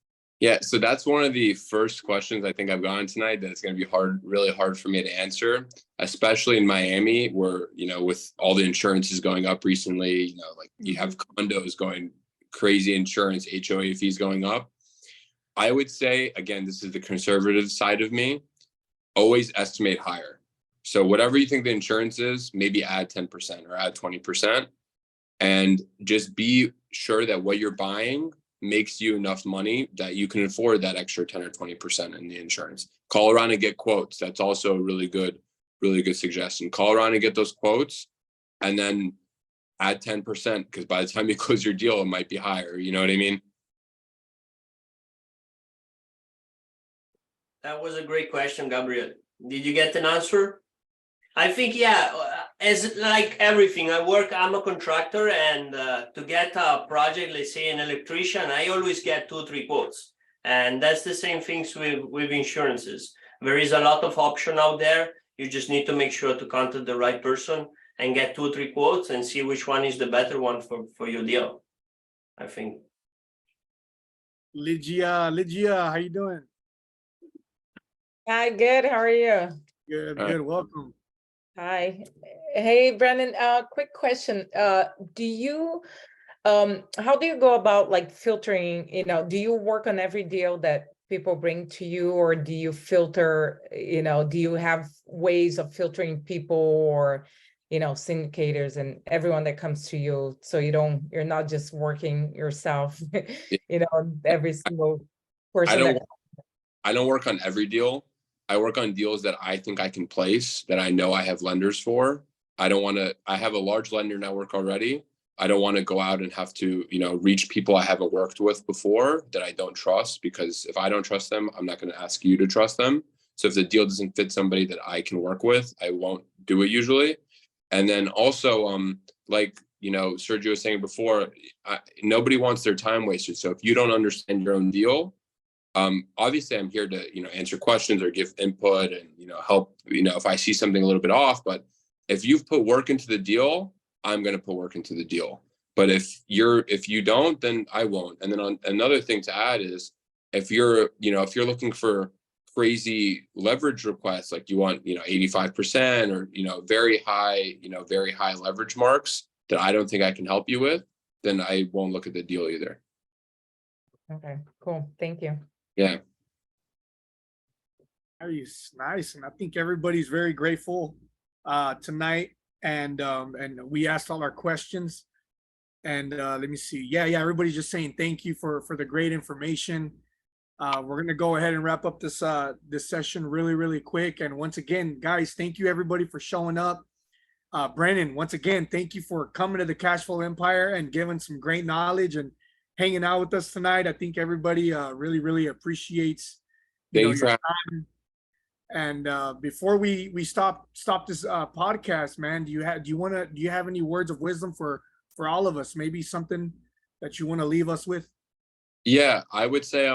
Yeah, so that's one of the first questions I think I've gotten tonight that it's going to be really hard for me to answer, especially in Miami, where, you know, with all the insurances going up recently, you know, like you have condos going crazy, insurance, HOA fees going up. I would say, again, this is the conservative side of me, always estimate higher. So whatever you think the insurance is, maybe add 10% or add 20%, and just be sure that what you're buying makes you enough money that you can afford that extra 10 or 20% in the insurance. Call around and get quotes. That's also a really good suggestion. Call around and get those quotes, and then add 10%, because by the time you close your deal, it might be higher. You know what I mean? That was a great question, Gabriel. Did you get an answer? I think, yeah, as like everything, I'm a contractor, and to get a project, let's say an electrician, I always get 2 or 3 quotes. And that's the same things with insurances. There is a lot of option out there. You just need to make sure to contact the right person and get 2 or 3 quotes and see which one is the better one for your deal, I think. Lydia, how you doing? Hi, good. How are you? Good. Welcome. Hi. Hey, Brenden, quick question. Do you, how do you go about like filtering, you know, do you work on every deal that people bring to you, or do you filter, you know, do you have ways of filtering people, or, you know, syndicators and everyone that comes to you, so you're not just working yourself, you know, every single person I don't work on every deal. I work on deals that I think I can place, that I know I have lenders for. I have a large lender network already. I don't want to go out and have to, you know, reach people I haven't worked with before that I don't trust, because if I don't trust them, I'm not going to ask you to trust them. So if the deal doesn't fit somebody that I can work with, I won't do it usually. And then also, like, you know, Sergio was saying before, nobody wants their time wasted. So if you don't understand your own deal, obviously I'm here to, you know, answer questions or give input and, you know, help, you know, if I see something a little bit off. But if you've put work into the deal, I'm going to put work into the deal. But if you don't, then I won't. And then another thing to add is, if you're looking for crazy leverage requests, like you want, you know, 85% or, you know, very high leverage marks that I don't think I can help you with, then I won't look at the deal either. Okay, cool. Thank you. Yeah. Nice. And I think everybody's very grateful tonight. And we asked all our questions. And let me see. Yeah, everybody's just saying thank you for the great information. We're gonna go ahead and wrap up this session really quick. And once again, guys, thank you everybody for showing up. Brenden, once again, thank you for coming to the Cashflow Empire and giving some great knowledge and hanging out with us tonight. I think everybody really appreciates your time. And before we stop this podcast, man, do you have any words of wisdom for all of us? Maybe something that you want to leave us with? Yeah, I would say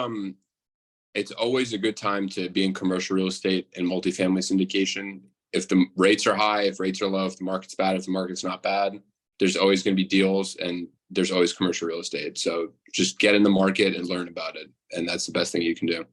it's always a good time to be in commercial real estate and multifamily syndication. If the rates are high, if rates are low, if the market's bad, if the market's not bad, there's always going to be deals, and there's always commercial real estate. So just get in the market and learn about it. And that's the best thing you can do.